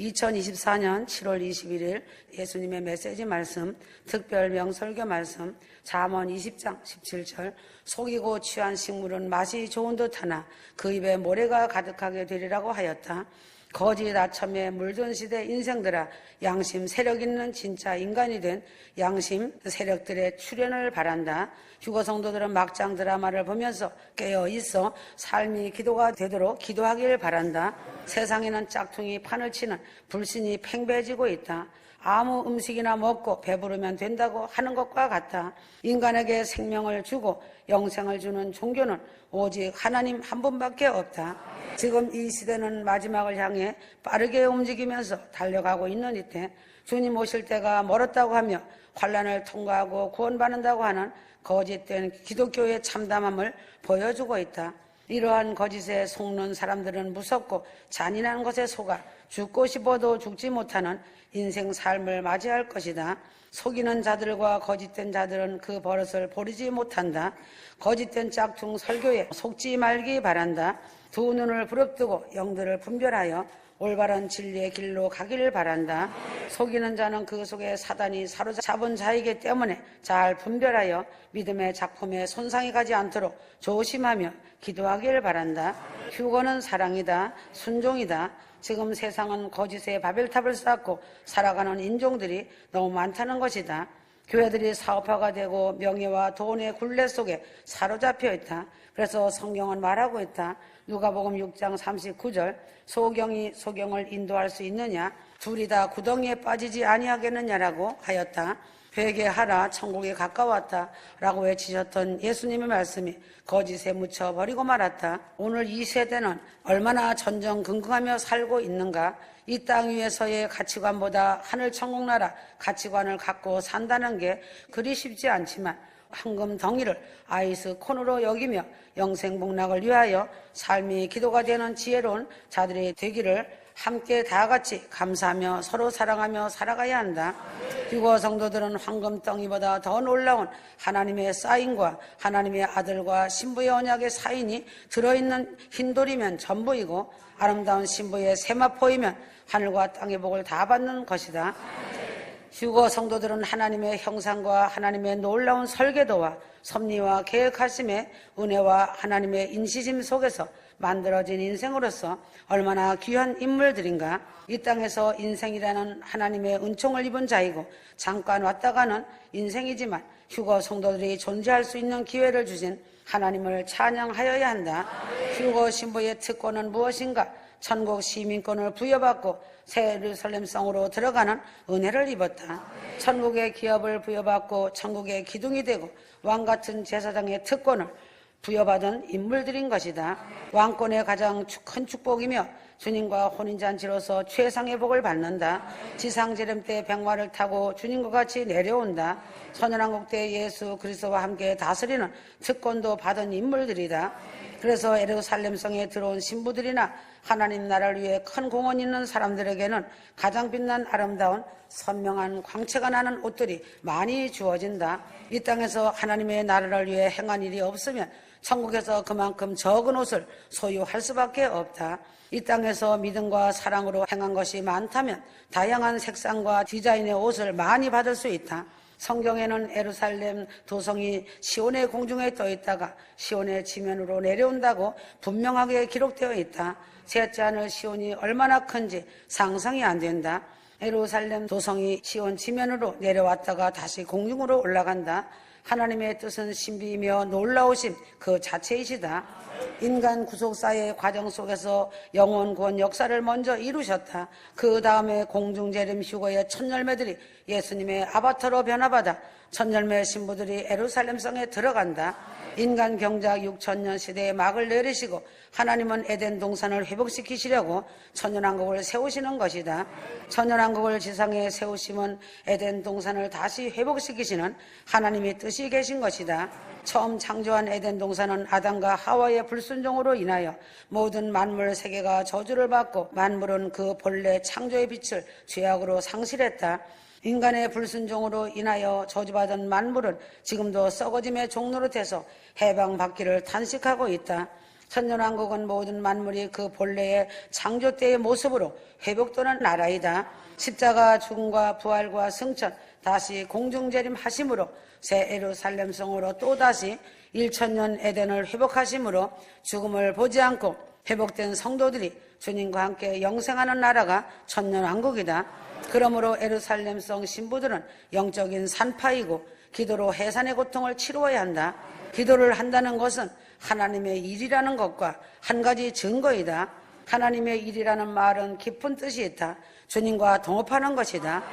2024년 7월 21일 예수님의 메시지 말씀, 특별 명설교 말씀, 잠언 20장 17절, 속이고 취한 식물은 맛이 좋은 듯하나 그 입에 모래가 가득하게 되리라고 하였다. 거짓 아첨에 물든 시대 인생들아, 양심 세력 있는 진짜 인간이 된 양심 세력들의 출현을 바란다. 휴거 성도들은 막장 드라마를 보면서 깨어있어 삶이 기도가 되도록 기도하길 바란다. 세상에는 짝퉁이 판을 치는 불신이 팽배해지고 있다. 아무 음식이나 먹고 배부르면 된다고 하는 것과 같다. 인간에게 생명을 주고 영생을 주는 종교는 오직 하나님 한 분밖에 없다. 지금 이 시대는 마지막을 향해 빠르게 움직이면서 달려가고 있는 이때 주님 오실 때가 멀었다고 하며 환난을 통과하고 구원받는다고 하는 거짓된 기독교의 참담함을 보여주고 있다. 이러한 거짓에 속는 사람들은 무섭고 잔인한 것에 속아 죽고 싶어도 죽지 못하는 인생 삶을 맞이할 것이다. 속이는 자들과 거짓된 자들은 그 버릇을 버리지 못한다. 거짓된 짝퉁 설교에 속지 말기 바란다. 두 눈을 부릅뜨고 영들을 분별하여 올바른 진리의 길로 가기를 바란다. 속이는 자는 그 속에 사단이 사로잡은 자이기 때문에 잘 분별하여 믿음의 작품에 손상이 가지 않도록 조심하며 기도하기를 바란다. 휴거는 사랑이다. 순종이다. 지금 세상은 거짓의 바벨탑을 쌓고 살아가는 인종들이 너무 많다는 것이다. 교회들이 사업화가 되고 명예와 돈의 굴레 속에 사로잡혀 있다. 그래서 성경은 말하고 있다. 누가복음 6장 39절, 소경이 소경을 인도할 수 있느냐? 둘이 다 구덩이에 빠지지 아니하겠느냐라고 하였다. 회개하라, 천국이 가까웠다 라고 외치셨던 예수님의 말씀이 거짓에 묻혀버리고 말았다. 오늘 이 세대는 얼마나 전전긍긍하며 살고 있는가? 이 땅 위에서의 가치관보다 하늘 천국나라 가치관을 갖고 산다는 게 그리 쉽지 않지만 황금 덩이를 아이스콘으로 여기며 영생복락을 위하여 삶이 기도가 되는 지혜로운 자들이 되기를 함께 다 같이 감사하며 서로 사랑하며 살아가야 한다. 휴거 성도들은 황금 덩이보다 더 놀라운 하나님의 사인과 하나님의 아들과 신부의 언약의 사인이 들어있는 흰돌이면 전부이고 아름다운 신부의 세마포이면 하늘과 땅의 복을 다 받는 것이다. 휴거 성도들은 하나님의 형상과 하나님의 놀라운 설계도와 섭리와 계획하심의 은혜와 하나님의 인시심 속에서 만들어진 인생으로서 얼마나 귀한 인물들인가. 이 땅에서 인생이라는 하나님의 은총을 입은 자이고 잠깐 왔다 가는 인생이지만 휴거 성도들이 존재할 수 있는 기회를 주신 하나님을 찬양하여야 한다. 휴거 신부의 특권은 무엇인가? 천국 시민권을 부여받고 새 예루살렘 성으로 들어가는 은혜를 입었다. 천국의 기업을 부여받고 천국의 기둥이 되고 왕같은 제사장의 특권을 부여받은 인물들인 것이다. 왕권의 가장 큰 축복이며 주님과 혼인잔치로서 최상의 복을 받는다. 지상재림 때 백마를 타고 주님과 같이 내려온다. 천연왕국 때 예수 그리스도와 함께 다스리는 특권도 받은 인물들이다. 그래서 예루살렘 성에 들어온 신부들이나 하나님 나라를 위해 큰 공헌 있는 사람들에게는 가장 빛난 아름다운 선명한 광채가 나는 옷들이 많이 주어진다. 이 땅에서 하나님의 나라를 위해 행한 일이 없으면 천국에서 그만큼 적은 옷을 소유할 수밖에 없다. 이 땅에서 믿음과 사랑으로 행한 것이 많다면 다양한 색상과 디자인의 옷을 많이 받을 수 있다. 성경에는 예루살렘 도성이 시온의 공중에 떠 있다가 시온의 지면으로 내려온다고 분명하게 기록되어 있다. 셋째 하늘 시온이 얼마나 큰지 상상이 안 된다. 예루살렘 도성이 시온 지면으로 내려왔다가 다시 공중으로 올라간다. 하나님의 뜻은 신비이며 놀라우심 그 자체이시다. 인간 구속사의 과정 속에서 영원 구원 역사를 먼저 이루셨다. 그 다음에 공중재림 휴거의 첫 열매들이 예수님의 아바타로 변화받아 첫 열매 신부들이 예루살렘 성에 들어간다. 인간 경작 6천년 시대에 막을 내리시고 하나님은 에덴 동산을 회복시키시려고 천년왕국을 세우시는 것이다. 천년왕국을 지상에 세우심은 에덴 동산을 다시 회복시키시는 하나님의 뜻이 계신 것이다. 처음 창조한 에덴 동산은 아담과 하와의 불순종으로 인하여 모든 만물 세계가 저주를 받고 만물은 그 본래 창조의 빛을 죄악으로 상실했다. 인간의 불순종으로 인하여 저주받은 만물은 지금도 썩어짐의 종노릇해서 해방받기를 탄식하고 있다. 천년왕국은 모든 만물이 그 본래의 창조 때의 모습으로 회복되는 나라이다. 십자가 죽음과 부활과 승천, 다시 공중재림하심으로 새 예루살렘 성으로 또다시 1000년 에덴을 회복하심으로 죽음을 보지 않고 회복된 성도들이 주님과 함께 영생하는 나라가 천년왕국이다. 그러므로 예루살렘성 신부들은 영적인 산파이고 기도로 해산의 고통을 치루어야 한다. 기도를 한다는 것은 하나님의 일이라는 것과 한 가지 증거이다. 하나님의 일이라는 말은 깊은 뜻이 있다. 주님과 동업하는 것이다.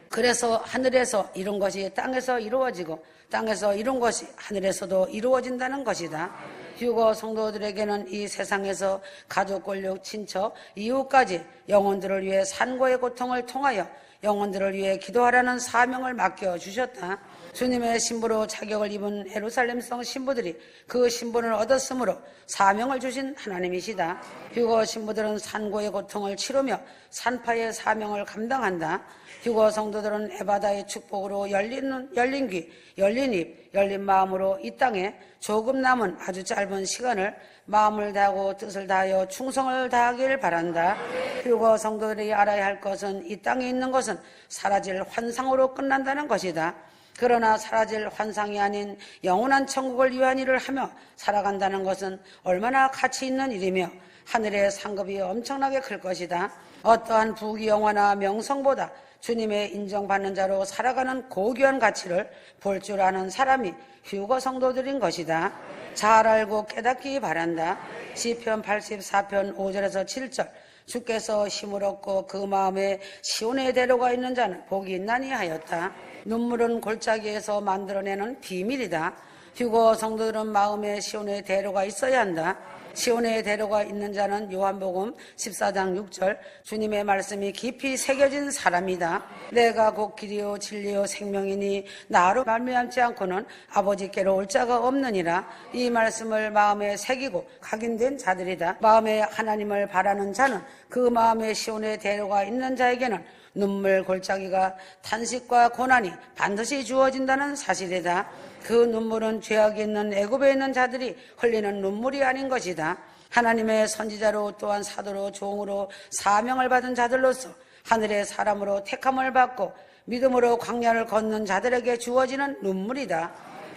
그래서 하늘에서 이룬 것이 땅에서 이루어지고 땅에서 이룬 것이 하늘에서도 이루어진다는 것이다. 휴거 성도들에게는 이 세상에서 가족, 권력, 친척, 이웃까지 영혼들을 위해 산고의 고통을 통하여 영혼들을 위해 기도하라는 사명을 맡겨주셨다. 주님의 신부로 자격을 입은 예루살렘성 신부들이 그 신분을 얻었으므로 사명을 주신 하나님이시다. 휴거 신부들은 산고의 고통을 치르며 산파의 사명을 감당한다. 휴거 성도들은 에바다의 축복으로 열린 귀, 열린 입, 열린 마음으로 이 땅에 조금 남은 아주 짧은 시간을 마음을 다하고 뜻을 다하여 충성을 다하길 바란다. 휴거 성도들이 알아야 할 것은 이 땅에 있는 것은 사라질 환상으로 끝난다는 것이다. 그러나 사라질 환상이 아닌 영원한 천국을 위한 일을 하며 살아간다는 것은 얼마나 가치 있는 일이며 하늘의 상급이 엄청나게 클 것이다. 어떠한 부귀영화나 명성보다 주님의 인정받는 자로 살아가는 고귀한 가치를 볼 줄 아는 사람이 휴거 성도들인 것이다. 잘 알고 깨닫기 바란다. 시편 84편 5절에서 7절 주께서 힘을 얻고 그 마음에 시온의 대로가 있는 자는 복이 있나니 하였다. 눈물은 골짜기에서 만들어내는 비밀이다. 휴거 성도들은 마음에 시온의 대로가 있어야 한다. 시온의 대로가 있는 자는 요한복음 14장 6절 주님의 말씀이 깊이 새겨진 사람이다. 내가 곧 길이요 진리요 생명이니 나로 말미암지 않고는 아버지께로 올 자가 없느니라. 이 말씀을 마음에 새기고 각인된 자들이다. 마음에 하나님을 바라는 자는 그 마음에 시온의 대로가 있는 자에게는 눈물 골짜기가 탄식과 고난이 반드시 주어진다는 사실이다. 그 눈물은 죄악이 있는 애굽에 있는 자들이 흘리는 눈물이 아닌 것이다. 하나님의 선지자로 또한 사도로 종으로 사명을 받은 자들로서 하늘의 사람으로 택함을 받고 믿음으로 광야를 걷는 자들에게 주어지는 눈물이다.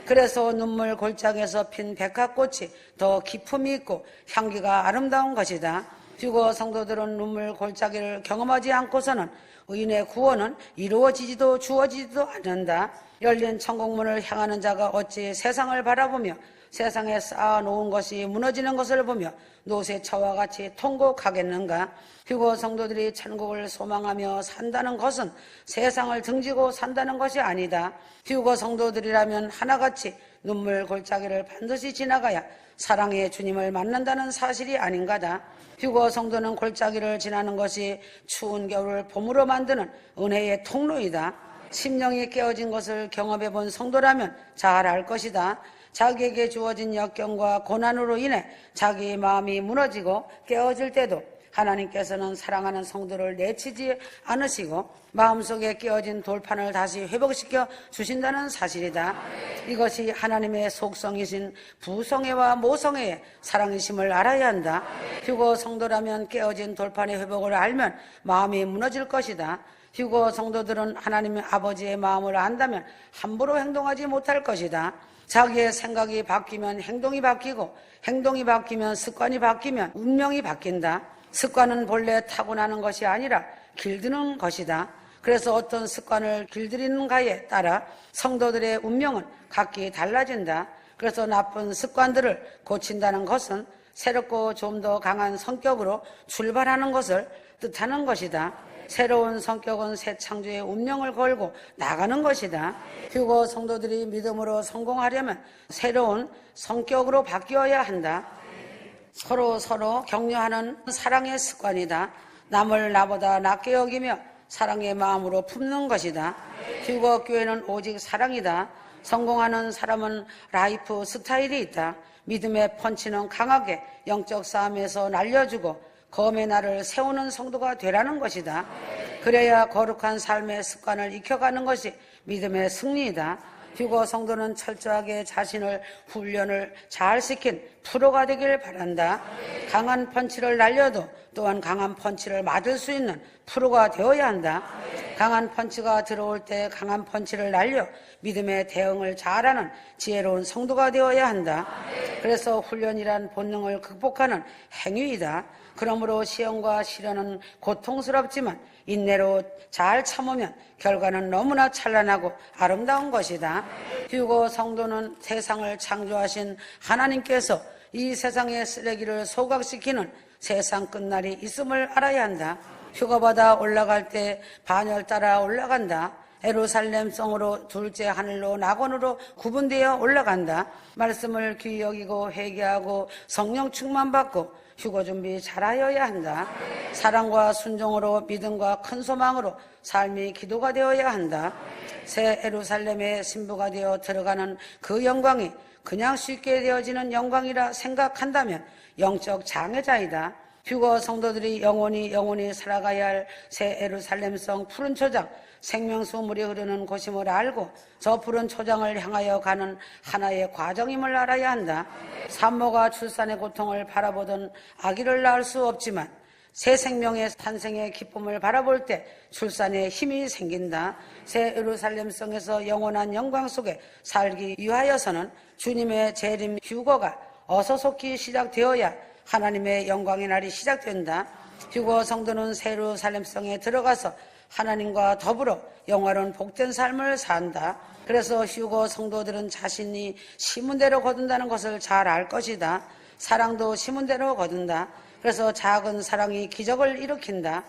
그래서 눈물 골짜기에서 핀 백합꽃이 더 기품이 있고 향기가 아름다운 것이다. 휴거 성도들은 눈물 골짜기를 경험하지 않고서는 의인의 구원은 이루어지지도 주어지지도 않는다. 열린 천국문을 향하는 자가 어찌 세상을 바라보며 세상에 쌓아놓은 것이 무너지는 것을 보며 노새처와 같이 통곡하겠는가. 휴거 성도들이 천국을 소망하며 산다는 것은 세상을 등지고 산다는 것이 아니다. 휴거 성도들이라면 하나같이 눈물 골짜기를 반드시 지나가야 사랑의 주님을 만난다는 사실이 아닌가다. 휴거 성도는 골짜기를 지나는 것이 추운 겨울을 봄으로 만드는 은혜의 통로이다. 심령이 깨어진 것을 경험해 본 성도라면 잘 알 것이다. 자기에게 주어진 역경과 고난으로 인해 자기의 마음이 무너지고 깨어질 때도 하나님께서는 사랑하는 성도를 내치지 않으시고 마음속에 깨어진 돌판을 다시 회복시켜 주신다는 사실이다. 이것이 하나님의 속성이신 부성애와 모성애의 사랑이심을 알아야 한다. 휴거 성도라면 깨어진 돌판의 회복을 알면 마음이 무너질 것이다. 휴거 성도들은 하나님의 아버지의 마음을 안다면 함부로 행동하지 못할 것이다. 자기의 생각이 바뀌면 행동이 바뀌고 행동이 바뀌면 습관이 바뀌면 운명이 바뀐다. 습관은 본래 타고나는 것이 아니라 길드는 것이다. 그래서 어떤 습관을 길들이는가에 따라 성도들의 운명은 각기 달라진다. 그래서 나쁜 습관들을 고친다는 것은 새롭고 좀 더 강한 성격으로 출발하는 것을 뜻하는 것이다. 새로운 성격은 새 창조의 운명을 걸고 나가는 것이다. 휴거 성도들이 믿음으로 성공하려면 새로운 성격으로 바뀌어야 한다. 서로 격려하는 사랑의 습관이다. 남을 나보다 낫게 여기며 사랑의 마음으로 품는 것이다. 휴거 교회는 오직 사랑이다. 성공하는 사람은 라이프 스타일이 있다. 믿음의 펀치는 강하게 영적 싸움에서 날려주고 검의 날을 세우는 성도가 되라는 것이다. 그래야 거룩한 삶의 습관을 익혀가는 것이 믿음의 승리이다. 휴거 성도는 철저하게 자신을 훈련을 잘 시킨 프로가 되길 바란다. 강한 펀치를 날려도 또한 강한 펀치를 맞을 수 있는 프로가 되어야 한다. 강한 펀치가 들어올 때 강한 펀치를 날려 믿음의 대응을 잘하는 지혜로운 성도가 되어야 한다. 그래서 훈련이란 본능을 극복하는 행위이다. 그러므로 시험과 시련은 고통스럽지만 인내로 잘 참으면 결과는 너무나 찬란하고 아름다운 것이다. 휴거 성도는 세상을 창조하신 하나님께서 이 세상의 쓰레기를 소각시키는 세상 끝날이 있음을 알아야 한다. 휴거받아 올라갈 때 반열 따라 올라간다. 예루살렘 성으로 둘째 하늘로 낙원으로 구분되어 올라간다. 말씀을 귀히 여기고 회개하고 성령 충만받고 휴거 준비 잘하여야 한다. 사랑과 순종으로 믿음과 큰 소망으로 삶이 기도가 되어야 한다. 새 예루살렘의 신부가 되어 들어가는 그 영광이 그냥 쉽게 되어지는 영광이라 생각한다면 영적 장애자이다. 휴거 성도들이 영원히 살아가야 할 새 예루살렘성 푸른 초장 생명수 물이 흐르는 곳임을 알고 저 푸른 초장을 향하여 가는 하나의 과정임을 알아야 한다. 산모가 출산의 고통을 바라보던 아기를 낳을 수 없지만 새 생명의 탄생의 기쁨을 바라볼 때 출산에 힘이 생긴다. 새 예루살렘성에서 영원한 영광 속에 살기 위하여서는 주님의 재림 휴거가 어서속히 시작되어야 하나님의 영광의 날이 시작된다. 휴거 성도는 새 예루살렘성에 들어가서 하나님과 더불어 영화로운 복된 삶을 산다. 그래서 휴거 성도들은 자신이 심은 대로 거둔다는 것을 잘 알 것이다. 사랑도 심은 대로 거둔다. 그래서 작은 사랑이 기적을 일으킨다.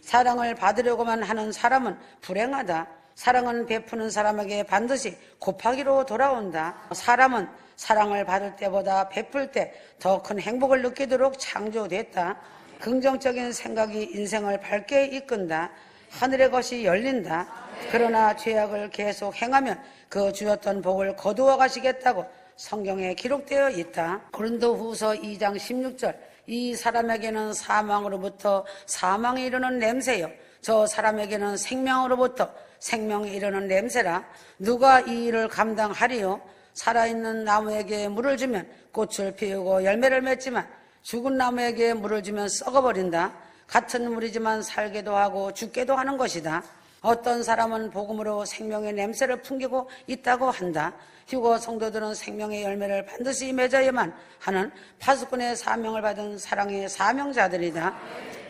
사랑을 받으려고만 하는 사람은 불행하다. 사랑은 베푸는 사람에게 반드시 곱하기로 돌아온다. 사람은 사랑을 받을 때보다 베풀 때 더 큰 행복을 느끼도록 창조됐다. 긍정적인 생각이 인생을 밝게 이끈다. 하늘의 것이 열린다. 그러나 죄악을 계속 행하면 그 주었던 복을 거두어 가시겠다고 성경에 기록되어 있다. 고린도후서 2장 16절 이 사람에게는 사망으로부터 사망에 이르는 냄새요 저 사람에게는 생명으로부터 생명에 이르는 냄새라. 누가 이 일을 감당하리요? 살아있는 나무에게 물을 주면 꽃을 피우고 열매를 맺지만 죽은 나무에게 물을 주면 썩어버린다. 같은 물이지만 살게도 하고 죽게도 하는 것이다. 어떤 사람은 복음으로 생명의 냄새를 풍기고 있다고 한다. 휴거 성도들은 생명의 열매를 반드시 맺어야만 하는 파수꾼의 사명을 받은 사랑의 사명자들이다.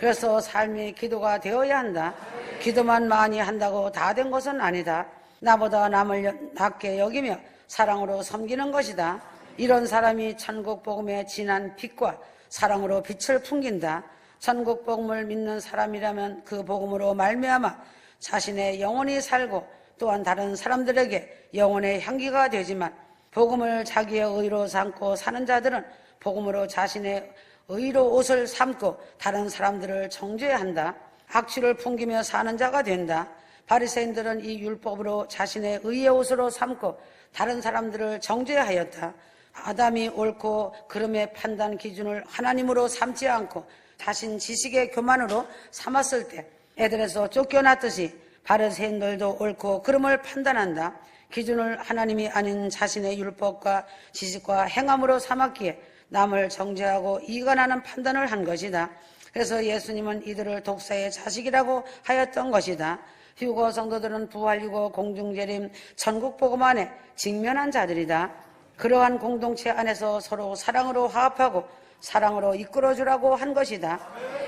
그래서 삶이 기도가 되어야 한다. 기도만 많이 한다고 다 된 것은 아니다. 나보다 남을 낮게 여기며 사랑으로 섬기는 것이다. 이런 사람이 천국 복음의 진한 빛과 사랑으로 빛을 풍긴다. 천국 복음을 믿는 사람이라면 그 복음으로 말미암아 자신의 영혼이 살고 또한 다른 사람들에게 영혼의 향기가 되지만 복음을 자기의 의로 삼고 사는 자들은 복음으로 자신의 의로 옷을 삼고 다른 사람들을 정죄한다. 악취를 풍기며 사는 자가 된다. 바리새인들은 이 율법으로 자신의 의의 옷으로 삼고 다른 사람들을 정죄하였다. 아담이 옳고 그름의 판단 기준을 하나님으로 삼지 않고 자신 지식의 교만으로 삼았을 때 에덴에서 쫓겨났듯이 바리새인들도 옳고 그름을 판단한다. 기준을 하나님이 아닌 자신의 율법과 지식과 행함으로 삼았기에 남을 정죄하고 이간하는 판단을 한 것이다. 그래서 예수님은 이들을 독사의 자식이라고 하였던 것이다. 휴거 성도들은 부활이고 공중재림 천국 복음 안에 직면한 자들이다. 그러한 공동체 안에서 서로 사랑으로 화합하고 사랑으로 이끌어주라고 한 것이다.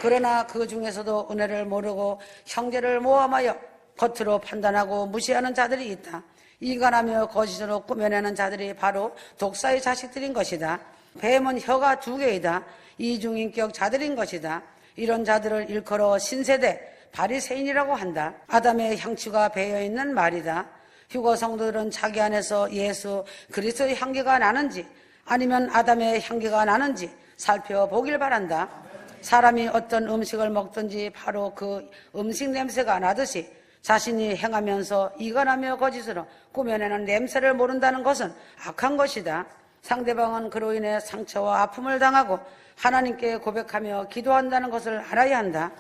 그러나 그 중에서도 은혜를 모르고 형제를 모함하여 겉으로 판단하고 무시하는 자들이 있다. 이간하며 거짓으로 꾸며내는 자들이 바로 독사의 자식들인 것이다. 뱀은 혀가 2개이다. 이중인격 자들인 것이다. 이런 자들을 일컬어 신세대 바리새인이라고 한다. 아담의 향취가 배어있는 말이다. 휴거 성도들은 자기 안에서 예수 그리스도의 향기가 나는지 아니면 아담의 향기가 나는지 살펴보길 바란다. 사람이 어떤 음식을 먹든지 바로 그 음식 냄새가 나듯이 자신이 행하면서 이간하며 거짓으로 꾸며내는 냄새를 모른다는 것은 악한 것이다. 상대방은 그로 인해 상처와 아픔을 당하고 하나님께 고백하며 기도한다는 것을 알아야 한다.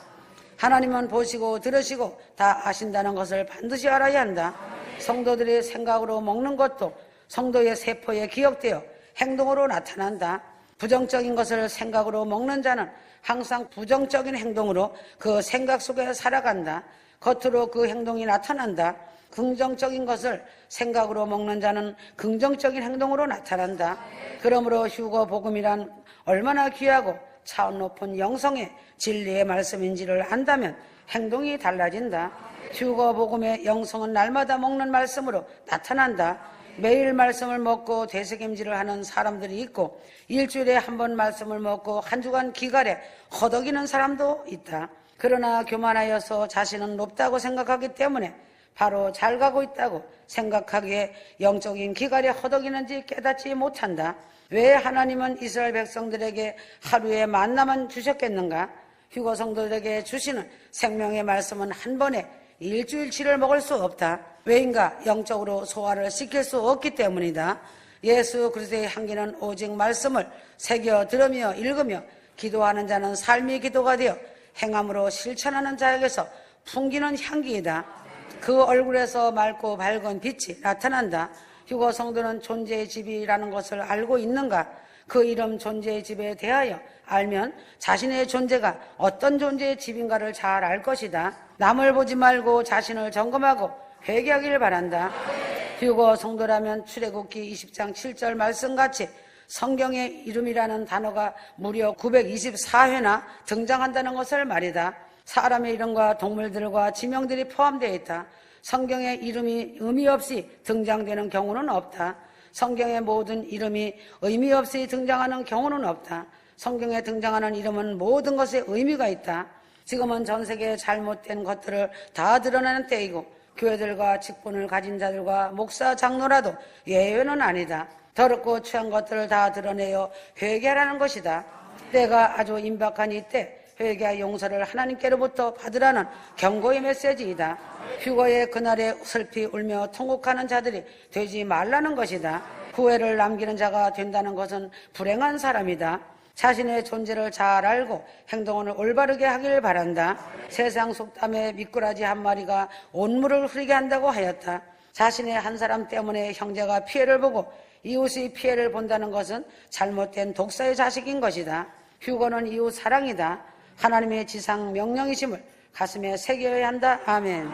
하나님은 보시고 들으시고 다 아신다는 것을 반드시 알아야 한다. 성도들이 생각으로 먹는 것도 성도의 세포에 기억되어 행동으로 나타난다. 부정적인 것을 생각으로 먹는 자는 항상 부정적인 행동으로 그 생각 속에 살아간다. 겉으로 그 행동이 나타난다. 긍정적인 것을 생각으로 먹는 자는 긍정적인 행동으로 나타난다. 그러므로 휴거 복음이란 얼마나 귀하고 차원 높은 영성의 진리의 말씀인지를 안다면 행동이 달라진다. 휴거 복음의 영성은 날마다 먹는 말씀으로 나타난다. 매일 말씀을 먹고 되새김질을 하는 사람들이 있고 일주일에 한 번 말씀을 먹고 한 주간 기갈에 허덕이는 사람도 있다. 그러나 교만하여서 자신은 높다고 생각하기 때문에 바로 잘 가고 있다고 생각하기에 영적인 기갈에 허덕이는지 깨닫지 못한다. 왜 하나님은 이스라엘 백성들에게 하루에 만나만 주셨겠는가? 휴거 성도들에게 주시는 생명의 말씀은 한 번에 일주일치를 먹을 수 없다. 왜인가? 영적으로 소화를 시킬 수 없기 때문이다. 예수 그리스도의 향기는 오직 말씀을 새겨 들으며 읽으며 기도하는 자는 삶의 기도가 되어 행함으로 실천하는 자에게서 풍기는 향기이다. 그 얼굴에서 맑고 밝은 빛이 나타난다. 휴거 성도는 존재의 집이라는 것을 알고 있는가? 그 이름 존재의 집에 대하여 알면 자신의 존재가 어떤 존재의 집인가를 잘 알 것이다. 남을 보지 말고 자신을 점검하고 회개하기를 바란다. 휴거 성도라면 출애굽기 20장 7절 말씀같이 성경의 이름이라는 단어가 무려 924회나 등장한다는 것을 말이다. 사람의 이름과 동물들과 지명들이 포함되어 있다. 성경의 이름이 의미 없이 등장되는 경우는 없다. 성경의 모든 이름이 의미 없이 등장하는 경우는 없다. 성경에 등장하는 이름은 모든 것에 의미가 있다. 지금은 전 세계의 잘못된 것들을 다 드러내는 때이고 교회들과 직분을 가진 자들과 목사, 장로라도 예외는 아니다. 더럽고 취한 것들을 다 드러내어 회개하라는 것이다. 때가 아주 임박한 이때 회개와 용서를 하나님께로부터 받으라는 경고의 메시지이다. 휴거의 그날에 슬피 울며 통곡하는 자들이 되지 말라는 것이다. 후회를 남기는 자가 된다는 것은 불행한 사람이다. 자신의 존재를 잘 알고 행동을 올바르게 하길 바란다. 세상 속담에 미꾸라지 한 마리가 온물을 흐리게 한다고 하였다. 자신의 한 사람 때문에 형제가 피해를 보고 이웃이 피해를 본다는 것은 잘못된 독사의 자식인 것이다. 휴거는 이웃 사랑이다. 하나님의 지상 명령이심을 가슴에 새겨야 한다. 아멘.